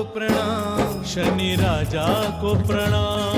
प्रणाम, शनि राजा को प्रणाम।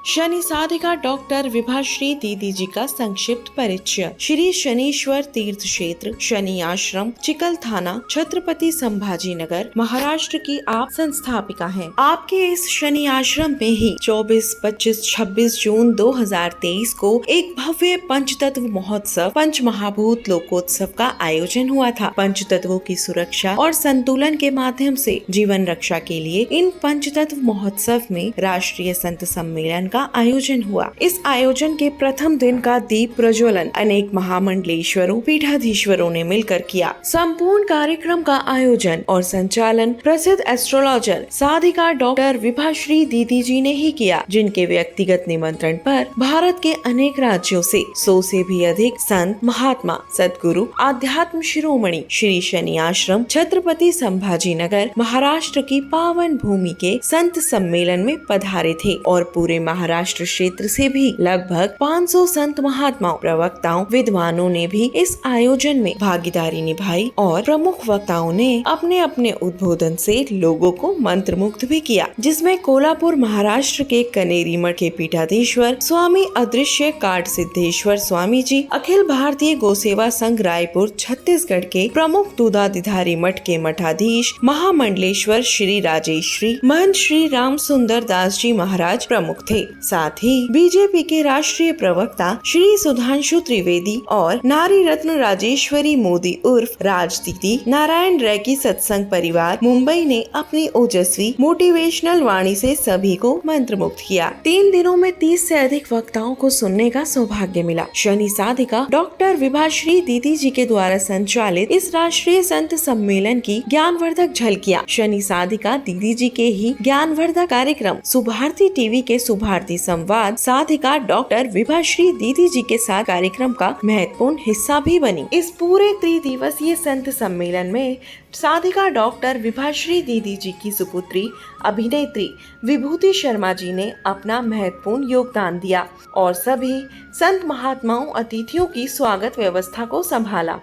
शनि साधिका डॉक्टर विभाश्री दीदी जी का संक्षिप्त परिचय। श्री शनीश्वर तीर्थ क्षेत्र शनि आश्रम चिकल थाना छत्रपति संभाजी नगर महाराष्ट्र की आप संस्थापिका हैं। आपके इस शनि आश्रम में ही 24, 25, 26 जून 2023 को एक भव्य पंचतत्व महोत्सव पंच महाभूत लोकोत्सव का आयोजन हुआ था। पंचतत्वों की सुरक्षा और संतुलन के माध्यम से जीवन रक्षा के लिए इन पंचतत्व महोत्सव में राष्ट्रीय संत सम्मेलन का आयोजन हुआ। इस आयोजन के प्रथम दिन का दीप प्रज्वलन अनेक महामंडलेश्वरों पीठाधीश्वरों ने मिलकर किया। संपूर्ण कार्यक्रम का आयोजन और संचालन प्रसिद्ध एस्ट्रोलॉजर साधिका डॉक्टर विभाश्री दीदी जी ने ही किया, जिनके व्यक्तिगत निमंत्रण पर भारत के अनेक राज्यों से 100 से भी अधिक संत महात्मा सद्गुरु आध्यात्म शिरोमणि श्री शनि आश्रम छत्रपति संभाजी नगर महाराष्ट्र की पावन भूमि के संत सम्मेलन में पधारे थे और पूरे महाराष्ट्र क्षेत्र से भी लगभग 500 संत महात्माओं प्रवक्ताओं विद्वानों ने भी इस आयोजन में भागीदारी निभाई और प्रमुख वक्ताओं ने अपने अपने उद्बोधन से लोगों को मंत्रमुग्ध भी किया, जिसमें कोल्हापुर महाराष्ट्र के कनेरी मठ के पीठाधीश्वर स्वामी अदृश्य काट सिद्धेश्वर स्वामी जी, अखिल भारतीय गोसेवा संघ रायपुर छत्तीसगढ़ के प्रमुख दूधाधिधारी मठ के मठाधीश महामंडलेश्वर श्री राजेश्वरी महंत श्री राम सुंदर दास जी महाराज प्रमुख थे। साथ ही बीजेपी के राष्ट्रीय प्रवक्ता श्री सुधांशु त्रिवेदी और नारी रत्न राजेश्वरी मोदी उर्फ राज दीदी नारायण रैकी सत्संग परिवार मुंबई ने अपनी ओजस्वी मोटिवेशनल वाणी से सभी को मंत्रमुग्ध किया। 3 दिनों में 30 से अधिक वक्ताओं को सुनने का सौभाग्य मिला। शनि साधिका डॉक्टर विभाश्री दीदी जी के द्वारा संचालित इस राष्ट्रीय संत सम्मेलन की ज्ञानवर्धक झलकियां शनि साधिका दीदी जी के ही ज्ञानवर्धक कार्यक्रम सुभारती टीवी के सुभारती संवाद साधिका डॉक्टर विभाश्री दीदी जी के साथ कार्यक्रम का महत्वपूर्ण हिस्सा भी बनी। इस पूरे 3 दिवसीय संत सम्मेलन में साधिका डॉक्टर विभाश्री दीदी जी की सुपुत्री अभिनेत्री विभूति शर्मा जी ने अपना महत्वपूर्ण योगदान दिया और सभी संत महात्माओं अतिथियों की स्वागत व्यवस्था को संभाला।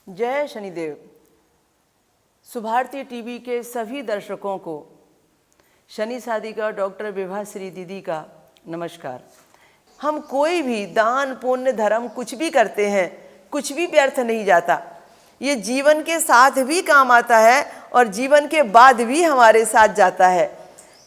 जय शनिदेव। सुभारती टीवी के सभी दर्शकों को शनि साधिका डॉक्टर विभाश्री दीदी का नमस्कार। हम कोई भी दान पुण्य धर्म कुछ भी करते हैं, कुछ भी व्यर्थ नहीं जाता। ये जीवन के साथ भी काम आता है और जीवन के बाद भी हमारे साथ जाता है।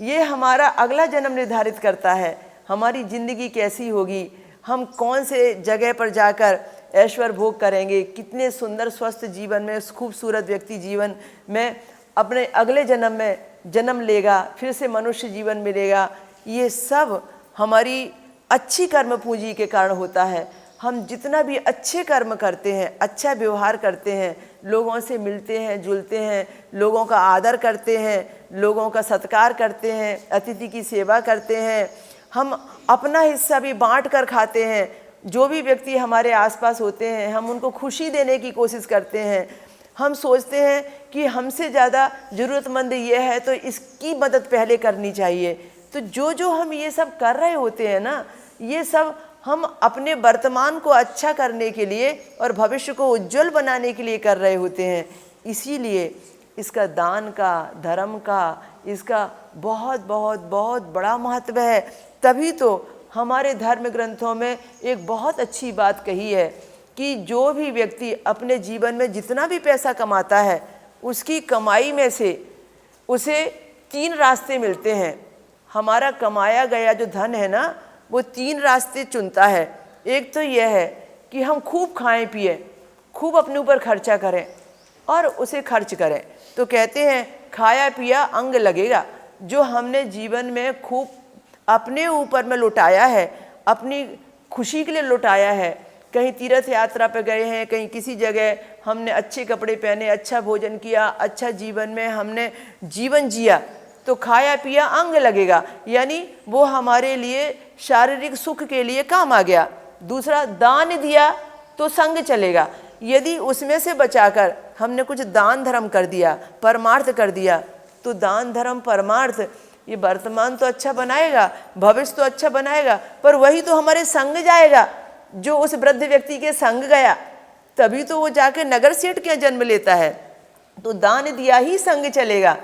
ये हमारा अगला जन्म निर्धारित करता है, हमारी ज़िंदगी कैसी होगी, हम कौन से जगह पर जाकर ऐश्वर्य भोग करेंगे, कितने सुंदर स्वस्थ जीवन में खूबसूरत व्यक्ति जीवन में अपने अगले जन्म में जन्म लेगा, फिर से मनुष्य जीवन मिलेगा। ये सब हमारी अच्छी कर्म पूंजी के कारण होता है। हम जितना भी अच्छे कर्म करते हैं, अच्छा व्यवहार करते हैं, लोगों से मिलते हैं जुलते हैं, लोगों का आदर करते हैं, लोगों का सत्कार करते हैं, अतिथि की सेवा करते हैं, हम अपना हिस्सा भी बांट कर खाते हैं। जो भी व्यक्ति हमारे आसपास होते हैं हम उनको खुशी देने की कोशिश करते हैं। हम सोचते हैं कि हमसे ज़्यादा ज़रूरतमंद ये है तो इसकी मदद पहले करनी चाहिए। तो जो हम ये सब कर रहे होते हैं ना, ये सब हम अपने वर्तमान को अच्छा करने के लिए और भविष्य को उज्जवल बनाने के लिए कर रहे होते हैं। इसीलिए इसका दान का, धर्म का, इसका बहुत बहुत बहुत बड़ा महत्व है। तभी तो हमारे धर्म ग्रंथों में एक बहुत अच्छी बात कही है कि जो भी व्यक्ति अपने जीवन में जितना भी पैसा कमाता है, उसकी कमाई में से उसे 3 रास्ते मिलते हैं। हमारा कमाया गया जो धन है ना, वो 3 रास्ते चुनता है। एक तो यह है कि हम खूब खाएं पिएं, खूब अपने ऊपर खर्चा करें और उसे खर्च करें। तो कहते हैं खाया पिया अंग लगेगा। जो हमने जीवन में खूब अपने ऊपर में लुटाया है, अपनी खुशी के लिए लुटाया है, कहीं तीर्थ यात्रा पे गए हैं, कहीं किसी जगह हमने अच्छे कपड़े पहने, अच्छा भोजन किया, अच्छा जीवन में हमने जीवन जिया, तो खाया पिया अंग लगेगा, यानी वो हमारे लिए शारीरिक सुख के लिए काम आ गया। दूसरा, दान दिया तो संग चलेगा, यदि उसमें से बचाकर हमने कुछ दान धर्म कर दिया, परमार्थ कर दिया, तो दान धर्म परमार्थ ये वर्तमान तो अच्छा बनाएगा, भविष्य तो अच्छा बनाएगा, पर वही तो हमारे संग जाएगा। जो उस वृद्ध व्यक्ति के संग गया तभी तो वो जाके नगर सेठ के जन्म लेता है। तो दान दिया ही संग चलेगा।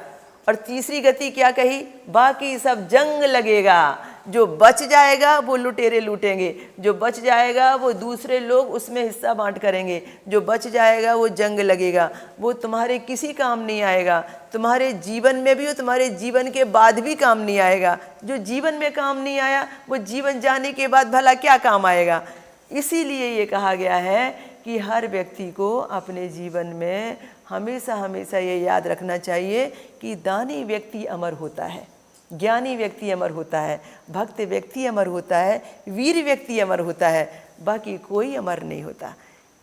और तीसरी गति क्या कही, बाकी सब जंग लगेगा। जो बच जाएगा वो लुटेरे लूटेंगे, जो बच जाएगा वो दूसरे लोग उसमें हिस्सा बांट करेंगे, जो बच जाएगा वो जंग लगेगा। वो तुम्हारे किसी काम नहीं आएगा, तुम्हारे जीवन में भी और तुम्हारे जीवन के बाद भी काम नहीं आएगा। जो जीवन में काम नहीं आया वो जीवन जाने के बाद भला क्या काम आएगा। इसीलिए ये कहा गया है कि हर व्यक्ति को अपने जीवन में हमेशा हमेशा ये याद रखना चाहिए कि दानी व्यक्ति अमर होता है, ज्ञानी व्यक्ति अमर होता है, भक्त व्यक्ति अमर होता है, वीर व्यक्ति अमर होता है, बाकी कोई अमर नहीं होता।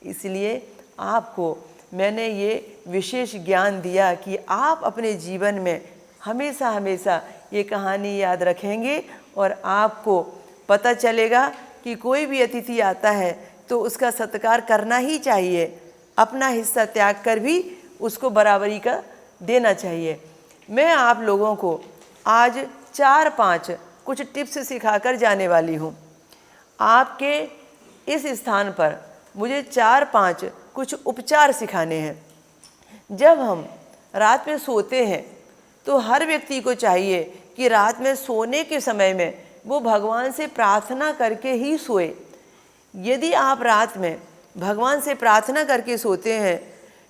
इसलिए आपको मैंने ये विशेष ज्ञान दिया कि आप अपने जीवन में हमेशा हमेशा ये कहानी याद रखेंगे और आपको पता चलेगा कि कोई भी अतिथि आता है तो उसका सत्कार करना ही चाहिए, अपना हिस्सा त्याग कर भी उसको बराबरी का देना चाहिए। मैं आप लोगों को आज 4-5 कुछ टिप्स सिखाकर जाने वाली हूँ। आपके इस स्थान पर मुझे 4-5 कुछ उपचार सिखाने हैं। जब हम रात में सोते हैं तो हर व्यक्ति को चाहिए कि रात में सोने के समय में वो भगवान से प्रार्थना करके ही सोए। यदि आप रात में भगवान से प्रार्थना करके सोते हैं,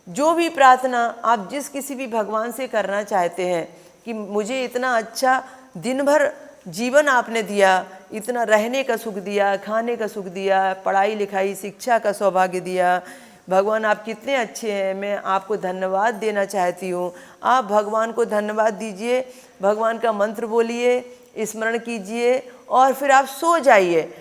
जो भी प्रार्थना आप जिस किसी भी भगवान से करना चाहते हैं कि मुझे इतना अच्छा दिन भर जीवन आपने दिया, इतना रहने का सुख दिया, खाने का सुख दिया, पढ़ाई लिखाई शिक्षा का सौभाग्य दिया, भगवान आप कितने अच्छे हैं, मैं आपको धन्यवाद देना चाहती हूँ। आप भगवान को धन्यवाद दीजिए, भगवान का मंत्र बोलिए, स्मरण कीजिए और फिर आप सो जाइए।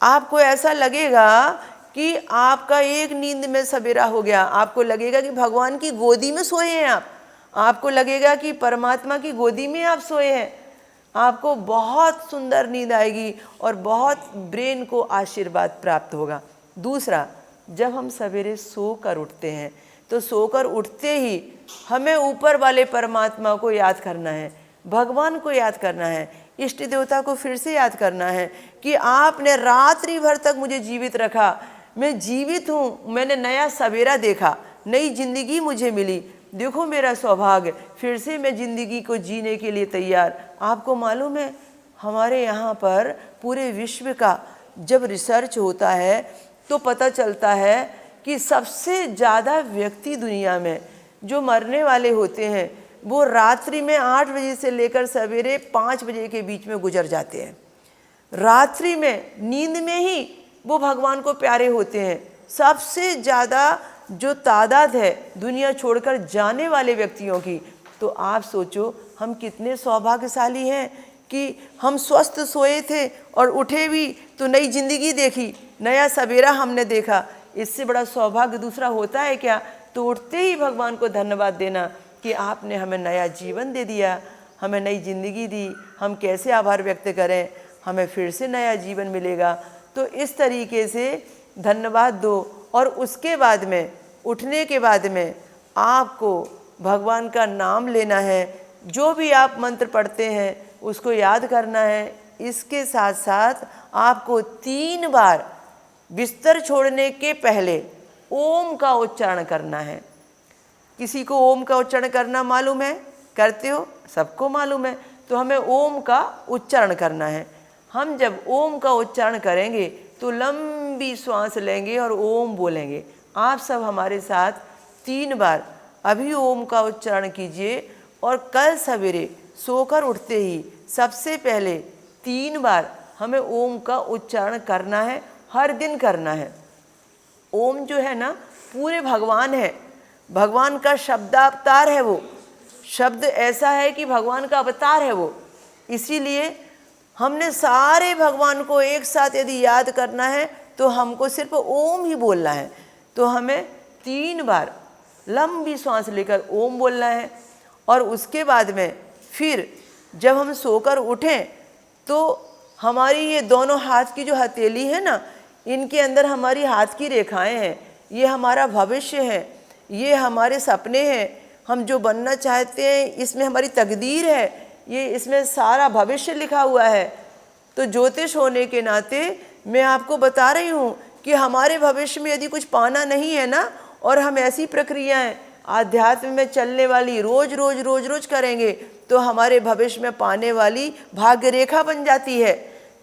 आपको ऐसा लगेगा कि आपका एक नींद में सवेरा हो गया। आपको लगेगा कि भगवान की गोदी में सोए हैं आप, आपको लगेगा कि परमात्मा की गोदी में आप सोए हैं। आपको बहुत सुंदर नींद आएगी और बहुत ब्रेन को आशीर्वाद प्राप्त होगा। दूसरा, जब हम सवेरे सोकर उठते हैं तो सोकर उठते ही हमें ऊपर वाले परमात्मा को याद करना है, भगवान को याद करना है, इष्ट देवता को फिर से याद करना है कि आपने रात्रि भर तक मुझे जीवित रखा, मैं जीवित हूँ, मैंने नया सवेरा देखा, नई जिंदगी मुझे मिली, देखो मेरा सौभाग्य, फिर से मैं ज़िंदगी को जीने के लिए तैयार। आपको मालूम है हमारे यहाँ पर पूरे विश्व का जब रिसर्च होता है तो पता चलता है कि सबसे ज़्यादा व्यक्ति दुनिया में जो मरने वाले होते हैं वो रात्रि में 8 बजे से लेकर सवेरे 5 बजे के बीच में गुजर जाते हैं। रात्रि में नींद में ही वो भगवान को प्यारे होते हैं। सबसे ज़्यादा जो तादाद है दुनिया छोड़कर जाने वाले व्यक्तियों की, तो आप सोचो हम कितने सौभाग्यशाली हैं कि हम स्वस्थ सोए थे और उठे भी तो नई ज़िंदगी देखी, नया सवेरा हमने देखा। इससे बड़ा सौभाग्य दूसरा होता है क्या? तो उठते ही भगवान को धन्यवाद देना कि आपने हमें नया जीवन दे दिया, हमें नई ज़िंदगी दी, हम कैसे आभार व्यक्त करें, हमें फिर से नया जीवन मिलेगा। तो इस तरीके से धन्यवाद दो और उसके बाद में उठने के बाद में आपको भगवान का नाम लेना है, जो भी आप मंत्र पढ़ते हैं उसको याद करना है। इसके साथ साथ आपको 3 बार बिस्तर छोड़ने के पहले ओम का उच्चारण करना है। किसी को ओम का उच्चारण करना मालूम है? करते हो? सबको मालूम है। तो हमें ओम का उच्चारण करना है। हम जब ओम का उच्चारण करेंगे तो लंबी श्वास लेंगे और ओम बोलेंगे। आप सब हमारे साथ 3 बार अभी ओम का उच्चारण कीजिए और कल सवेरे सोकर उठते ही सबसे पहले 3 बार हमें ओम का उच्चारण करना है, हर दिन करना है। ओम जो है ना पूरे भगवान है, भगवान का शब्दावतार है। वो शब्द ऐसा है कि भगवान का अवतार है वो। इसीलिए हमने सारे भगवान को एक साथ यदि याद करना है तो हमको सिर्फ ओम ही बोलना है। तो हमें 3 बार लंबी सांस लेकर ओम बोलना है और उसके बाद में फिर जब हम सोकर उठें तो हमारी ये दोनों हाथ की जो हथेली है ना, इनके अंदर हमारी हाथ की रेखाएं हैं, ये हमारा भविष्य है, ये हमारे सपने हैं, हम जो बनना चाहते हैं इसमें हमारी तकदीर है, ये इसमें सारा भविष्य लिखा हुआ है। तो ज्योतिष होने के नाते मैं आपको बता रही हूँ कि हमारे भविष्य में यदि कुछ पाना नहीं है ना, और हम ऐसी प्रक्रियाएं आध्यात्म में चलने वाली रोज रोज रोज रोज करेंगे तो हमारे भविष्य में पाने वाली भाग्य रेखा बन जाती है।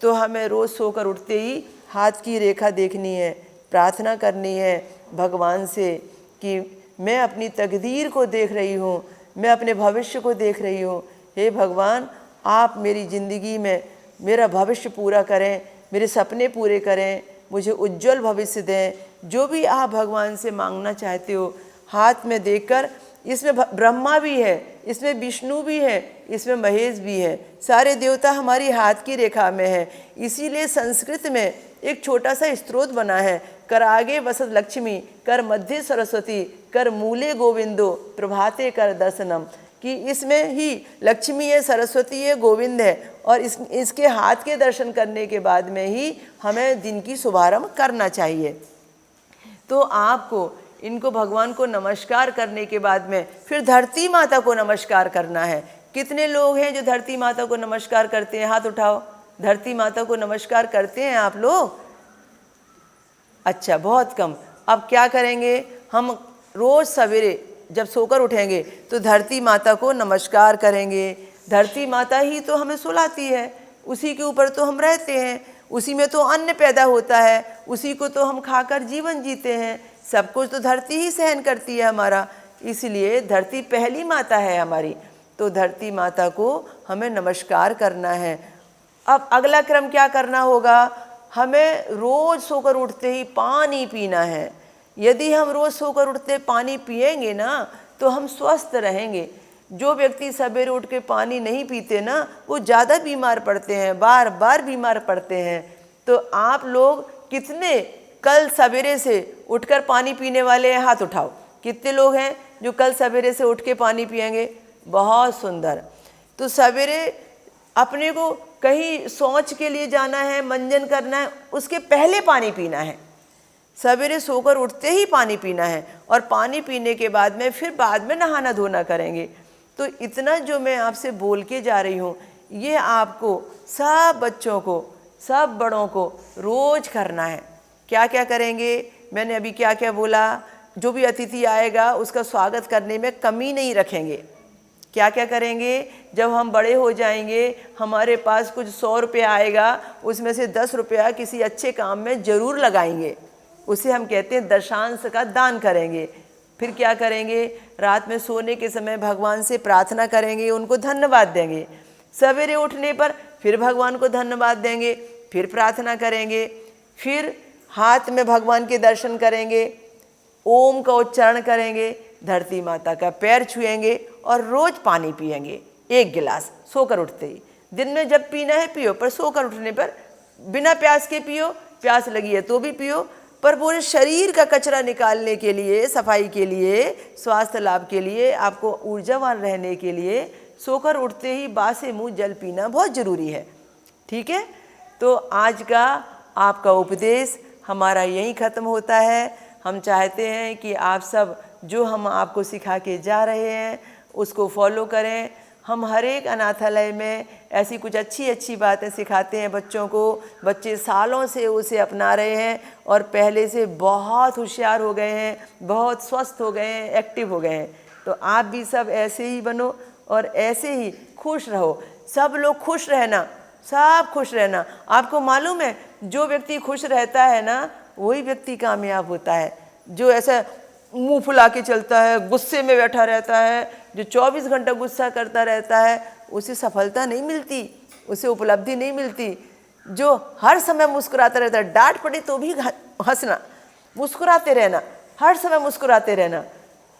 तो हमें रोज़ सोकर उठते ही हाथ की रेखा देखनी है, प्रार्थना करनी है भगवान से कि मैं अपनी तकदीर को देख रही हूँ, मैं अपने भविष्य को देख रही हूँ। हे भगवान, आप मेरी ज़िंदगी में मेरा भविष्य पूरा करें, मेरे सपने पूरे करें, मुझे उज्जवल भविष्य दें। जो भी आप भगवान से मांगना चाहते हो हाथ में देखकर, इसमें ब्रह्मा भी है, इसमें विष्णु भी है, इसमें महेश भी है, सारे देवता हमारी हाथ की रेखा में है। इसीलिए संस्कृत में एक छोटा सा स्तोत्र बना है, कर आगे वसत लक्ष्मी, कर मध्य सरस्वती, कर मूले गोविंदो, प्रभाते कर दर्शनम। कि इसमें ही लक्ष्मी है, सरस्वती है, गोविंद है, और इसके हाथ के दर्शन करने के बाद में ही हमें दिन की शुभारंभ करना चाहिए। तो आपको इनको भगवान को नमस्कार करने के बाद में फिर धरती माता को नमस्कार करना है। कितने लोग हैं जो धरती माता को नमस्कार करते हैं? हाथ उठाओ। धरती माता को नमस्कार करते हैं आप लोग? अच्छा, बहुत कम। अब क्या करेंगे हम? रोज़ सवेरे जब सोकर उठेंगे तो धरती माता को नमस्कार करेंगे। धरती माता ही तो हमें सुलाती है, उसी के ऊपर तो हम रहते हैं, उसी में तो अन्न पैदा होता है, उसी को तो हम खाकर जीवन जीते हैं। सब कुछ तो धरती ही सहन करती है हमारा, इसलिए धरती पहली माता है हमारी। तो धरती माता को हमें नमस्कार करना है। अब अगला क्रम क्या करना होगा? हमें रोज़ सोकर उठते ही पानी पीना है। यदि हम रोज़ सोकर उठते पानी पिएंगे ना तो हम स्वस्थ रहेंगे। जो व्यक्ति सवेरे उठ के पानी नहीं पीते ना वो ज़्यादा बीमार पड़ते हैं, बार बार बीमार पड़ते हैं। तो आप लोग कितने कल सवेरे से उठकर पानी पीने वाले हैं? हाथ उठाओ। कितने लोग हैं जो कल सवेरे से उठ के पानी पिएंगे? बहुत सुंदर। तो सवेरे अपने को कहीं शौच के लिए जाना है, मंजन करना है, उसके पहले पानी पीना है। सवेरे सोकर उठते ही पानी पीना है, और पानी पीने के बाद में फिर बाद में नहाना धोना करेंगे। तो इतना जो मैं आपसे बोल के जा रही हूँ ये आपको, सब बच्चों को, सब बड़ों को रोज़ करना है। क्या क्या करेंगे? मैंने अभी क्या क्या बोला? जो भी अतिथि आएगा उसका स्वागत करने में कमी नहीं रखेंगे। क्या क्या करेंगे? जब हम बड़े हो जाएंगे हमारे पास कुछ 100 रुपया आएगा, उसमें से 10 रुपया किसी अच्छे काम में ज़रूर लगाएंगे। उसे हम कहते हैं दशांश का दान करेंगे। फिर क्या करेंगे? रात में सोने के समय भगवान से प्रार्थना करेंगे, उनको धन्यवाद देंगे। सवेरे उठने पर फिर भगवान को धन्यवाद देंगे, फिर प्रार्थना करेंगे, फिर हाथ में भगवान के दर्शन करेंगे, ओम का उच्चारण करेंगे, धरती माता का पैर छुएंगे और रोज़ पानी पिएंगे 1 गिलास सोकर उठते ही। दिन में जब पीना है पियो, पर सोकर उठने पर बिना प्यास के पियो, प्यास लगी है तो भी पियो, पर पूरे शरीर का कचरा निकालने के लिए, सफाई के लिए, स्वास्थ्य लाभ के लिए, आपको ऊर्जावान रहने के लिए सोकर उठते ही बासे मुँह जल पीना बहुत ज़रूरी है। ठीक है? तो आज का आपका उपदेश हमारा यहीं ख़त्म होता है। हम चाहते हैं कि आप सब जो हम आपको सिखा के जा रहे हैं उसको फॉलो करें। हम हर एक अनाथालय में ऐसी कुछ अच्छी अच्छी बातें सिखाते हैं बच्चों को। बच्चे सालों से उसे अपना रहे हैं और पहले से बहुत होशियार हो गए हैं, बहुत स्वस्थ हो गए हैं, एक्टिव हो गए हैं। तो आप भी सब ऐसे ही बनो और ऐसे ही खुश रहो। सब लोग खुश रहना, सब खुश रहना। आपको मालूम है जो व्यक्ति खुश रहता है ना वही व्यक्ति कामयाब होता है। जो ऐसा मुंह फुला के चलता है, गुस्से में बैठा रहता है, जो 24 घंटा गुस्सा करता रहता है, उसे सफलता नहीं मिलती, उसे उपलब्धि नहीं मिलती। जो हर समय मुस्कुराता रहता है, डांट पड़े तो भी हंसना, मुस्कुराते रहना, हर समय मुस्कुराते रहना।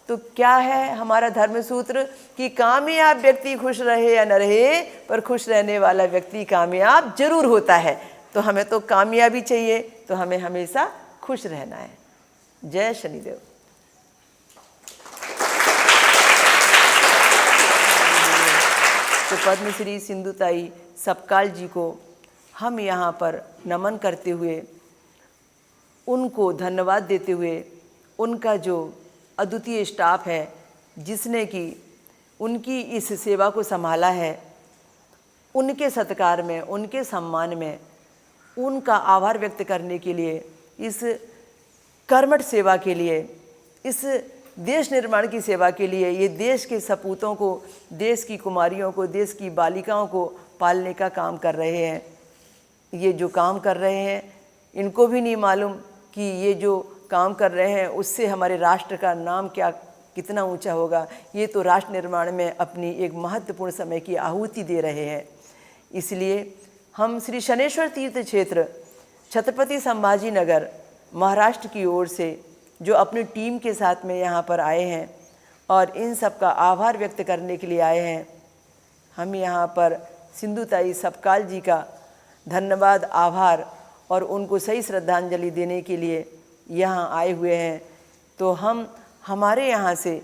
तो क्या है हमारा धर्म सूत्र कि कामयाब व्यक्ति खुश रहे या न रहे, पर खुश रहने वाला व्यक्ति कामयाब जरूर होता है। तो हमें तो कामयाबी चाहिए, तो हमें हमेशा खुश रहना है। जय शनिदेव। तो पद्मश्री सिंधुताई सपकाल जी को हम यहाँ पर नमन करते हुए, उनको धन्यवाद देते हुए उनका जो अद्वितीय स्टाफ है जिसने कि उनकी इस सेवा को संभाला है, उनके सत्कार में, उनके सम्मान में, उनका आभार व्यक्त करने के लिए, इस कर्मठ सेवा के लिए, इस देश निर्माण की सेवा के लिए, ये देश के सपूतों को, देश की कुमारियों को, देश की बालिकाओं को पालने का काम कर रहे हैं। ये जो काम कर रहे हैं इनको भी नहीं मालूम कि ये जो काम कर रहे हैं उससे हमारे राष्ट्र का नाम क्या कितना ऊंचा होगा। ये तो राष्ट्र निर्माण में अपनी एक महत्वपूर्ण समय की आहुति दे रहे हैं। इसलिए हम श्री शनेश्वर तीर्थ क्षेत्र छत्रपति संभाजी नगर महाराष्ट्र की ओर से जो अपनी टीम के साथ में यहाँ पर आए हैं और इन सब का आभार व्यक्त करने के लिए आए हैं। हम यहाँ पर सिंधुताई सपकाल जी का धन्यवाद, आभार और उनको सही श्रद्धांजलि देने के लिए यहाँ आए हुए हैं। तो हम हमारे यहाँ से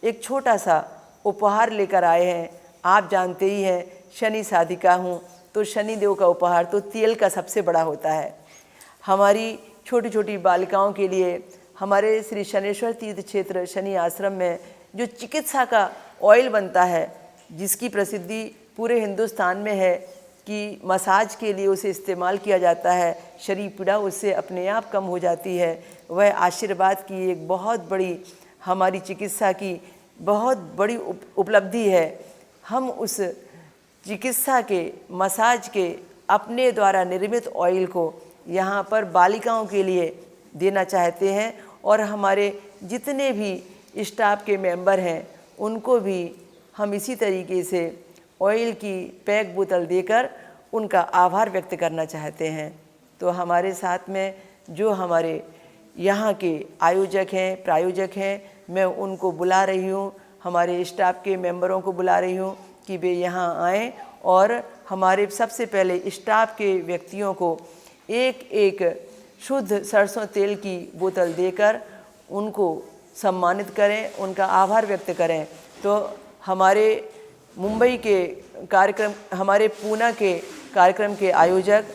एक छोटा सा उपहार लेकर आए हैं। आप जानते ही हैं शनि साधिका हूँ, तो शनि देव का उपहार तो तेल का सबसे बड़ा होता है। हमारी छोटी छोटी बालिकाओं के लिए हमारे श्री शनेश्वर तीर्थ क्षेत्र शनि आश्रम में जो चिकित्सा का ऑयल बनता है, जिसकी प्रसिद्धि पूरे हिंदुस्तान में है कि मसाज के लिए उसे इस्तेमाल किया जाता है, शरीर पीड़ा उससे अपने आप कम हो जाती है, वह आशीर्वाद की एक बहुत बड़ी हमारी चिकित्सा की बहुत बड़ी उपलब्धि है। हम उस चिकित्सा के, मसाज के अपने द्वारा निर्मित ऑयल को यहाँ पर बालिकाओं के लिए देना चाहते हैं और हमारे जितने भी स्टाफ के मेंबर हैं उनको भी हम इसी तरीके से ऑयल की पैक बोतल देकर उनका आभार व्यक्त करना चाहते हैं। तो हमारे साथ में जो हमारे यहाँ के आयोजक हैं, प्रायोजक हैं, मैं उनको बुला रही हूँ, हमारे स्टाफ के मेंबरों को बुला रही हूँ कि वे यहाँ आएँ और हमारे सबसे पहले स्टाफ के व्यक्तियों को एक एक शुद्ध सरसों तेल की बोतल देकर उनको सम्मानित करें, उनका आभार व्यक्त करें। तो हमारे मुंबई के कार्यक्रम, हमारे पूना के कार्यक्रम के आयोजक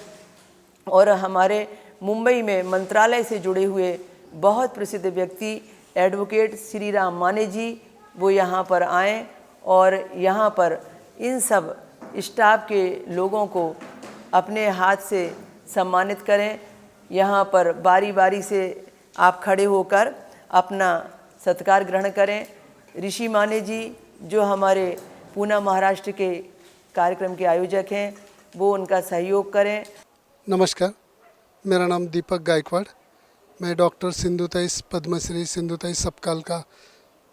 और हमारे मुंबई में मंत्रालय से जुड़े हुए बहुत प्रसिद्ध व्यक्ति एडवोकेट श्री राम माने जी, वो यहाँ पर आएँ और यहाँ पर इन सब स्टाफ के लोगों को अपने हाथ से सम्मानित करें। यहाँ पर बारी बारी से आप खड़े होकर अपना सत्कार ग्रहण करें। ऋषि माने जी जो हमारे पूना महाराष्ट्र के कार्यक्रम के आयोजक हैं, वो उनका सहयोग करें। नमस्कार, मेरा नाम दीपक गायकवाड़, मैं डॉक्टर सिंधुताई पद्मश्री सिंधुताई सपकाल का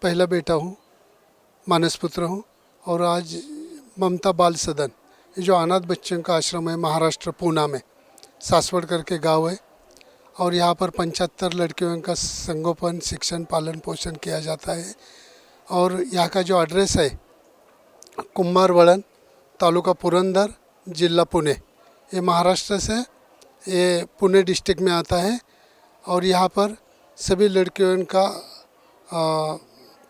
पहला बेटा हूँ, मानसपुत्र हूँ। और आज ममता बाल सदन, ये जो अनाथ बच्चों का आश्रम है महाराष्ट्र पूना में, सासवड़ करके गांव है, और यहाँ पर 75 लड़कियों का संगोपन, शिक्षण, पालन पोषण किया जाता है। और यहाँ का जो एड्रेस है कुंभारवळण, तालुका पुरंदर, जिला पुणे, ये महाराष्ट्र से ये पुणे डिस्ट्रिक्ट में आता है। और यहाँ पर सभी लड़कियों का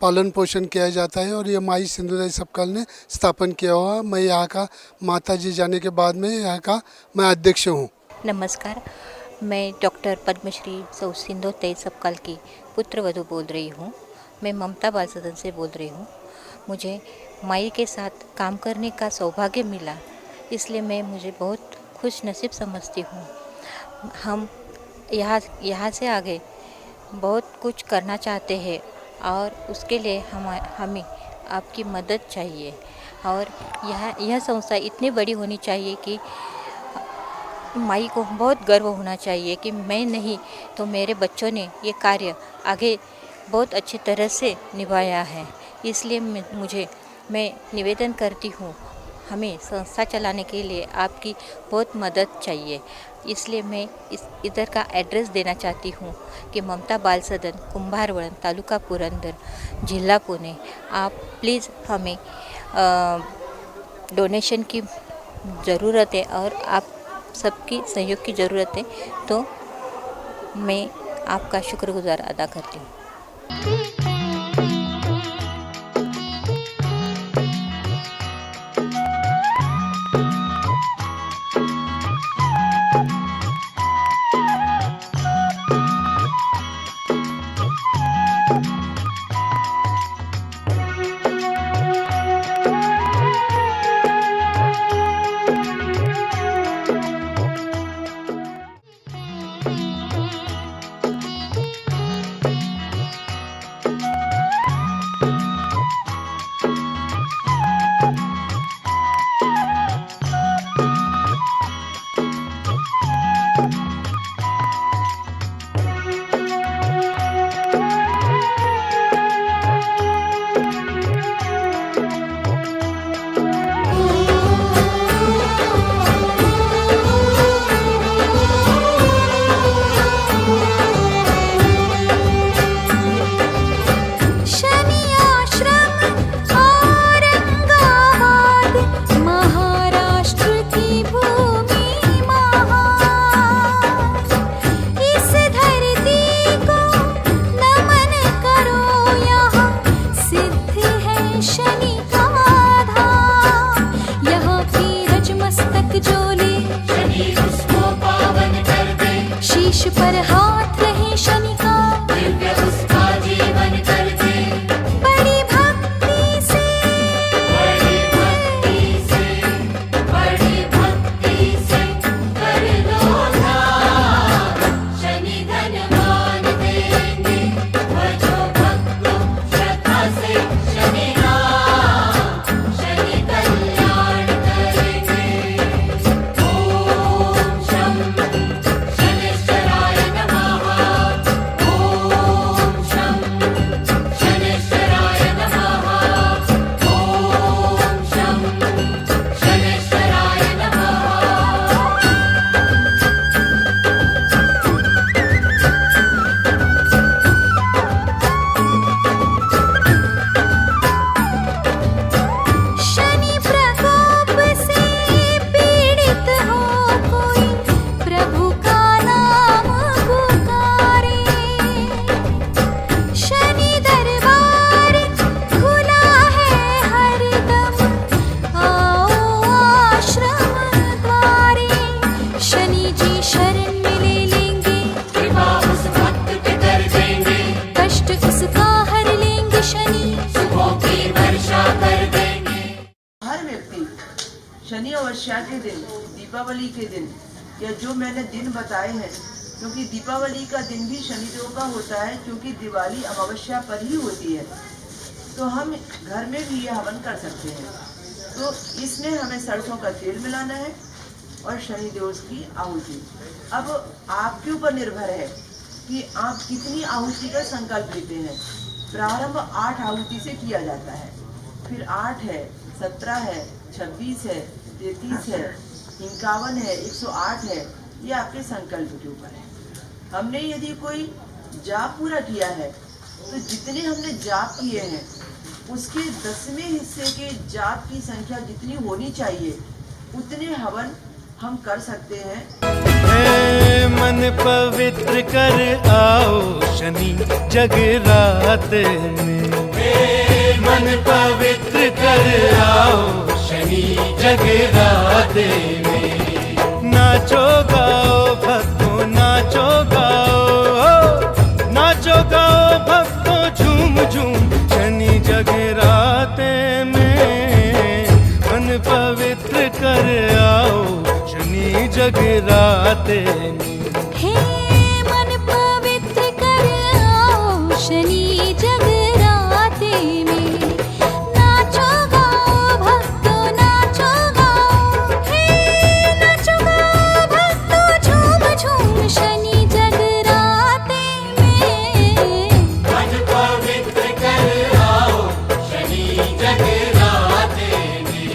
पालन पोषण किया जाता है और ये माई सिंधुताई सपकाल ने स्थापन किया हुआ। मैं यहाँ का माता जी जाने के बाद में यहाँ का मैं अध्यक्ष हूँ। नमस्कार, मैं डॉक्टर पद्मश्री सौ सिंधुताई सपकाल की पुत्रवधू बोल रही हूँ। मैं ममता बाल सदन से बोल रही हूँ। मुझे माई के साथ काम करने का सौभाग्य मिला, इसलिए मैं मुझे बहुत खुश नसीब समझती हूँ। हम यहाँ से आगे बहुत कुछ करना चाहते हैं और उसके लिए हमें आपकी मदद चाहिए। और यह संस्था इतनी बड़ी होनी चाहिए कि माई को बहुत गर्व होना चाहिए कि मैं नहीं तो मेरे बच्चों ने ये कार्य आगे बहुत अच्छी तरह से निभाया है। इसलिए मैं निवेदन करती हूँ, हमें संस्था चलाने के लिए आपकी बहुत मदद चाहिए। इसलिए मैं इधर का एड्रेस देना चाहती हूँ कि ममता बाल सदन, कुंभारवळण, तालुका पुरंदर, जिला पुणे। आप प्लीज़ हमें डोनेशन की ज़रूरत है और आप सबकी सहयोग की ज़रूरत है, तो मैं आपका शुक्रगुजार अदा करती हूँ। पर हाथ रहे शनि का, दिव्य उसका जीवन कर दे। बड़ी भक्ति से, बड़ी भक्ति से, बड़ी भक्ति से कर लो ध्यान, शनि धनवान देंगे। भजो भक्तों श्रद्धा से शनि नाम, शनि कल्याण करेंगे। ओम शं शनिश्चराय नमः। ओम शं शनिश्चराय नमः। ओम शं शनिश्चराय नमः। शनि प्रकोप से पीड़ित हो कोई, प्रभु का नाम पुकारे। शनि दरबार खुला है हरदम, आओ आश्रम द्वारे। शनि जी शरण में ले लेंगे, कृपा उस भक्त पे कर देंगे। कष्ट उसका हर लेंगे शनि। सुखों की वर्षा कर देंगे। हर व्यक्ति शनि अमावस्या के दिन, दीपावली के दिन, या जो मैंने दिन बताए हैं, क्योंकि दीपावली का दिन भी शनिदेव का होता है, क्योंकि दिवाली अमावस्या पर ही होती है, तो हम घर में भी ये हवन कर सकते हैं। तो इसमें हमें सरसों का तेल मिलाना है और शनिदेव की आहुति। अब आपके ऊपर निर्भर है कि आप कितनी आहुति का संकल्प लेते हैं। प्रारंभ 8 आहुति से किया जाता है, फिर 8 है, 17 है, 26 है, 33 है, 51 है, 108 है। ये आपके संकल्प के ऊपर है। हमने यदि कोई जाप पूरा किया है, तो जितने हमने जाप किए हैं उसके 10वें हिस्से के जाप की संख्या जितनी होनी चाहिए, उतने हवन हम कर सकते हैं। हे मन पवित्र कर आओ शनि जगरात में। मन पवित्र कर आओ शनि जगरात में। नाचो गाओ भक्तों, नाचो गाओ, नाचो गाओ भक्तों, झूम झूम शनि जगराते में। मन पवित्र कर आओ शनि जगराते में। हे मन पवित्र कर आओ शनि जगराते में। नाचो गाओ भक्तों, नाचो गाओ, हे नाचो गाओ भक्तों, झूम झूम शनि जगराते में। मन पवित्र कर आओ शनि जगराते में।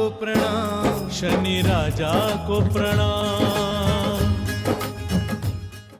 प्रणाम, शनि राजा को प्रणाम।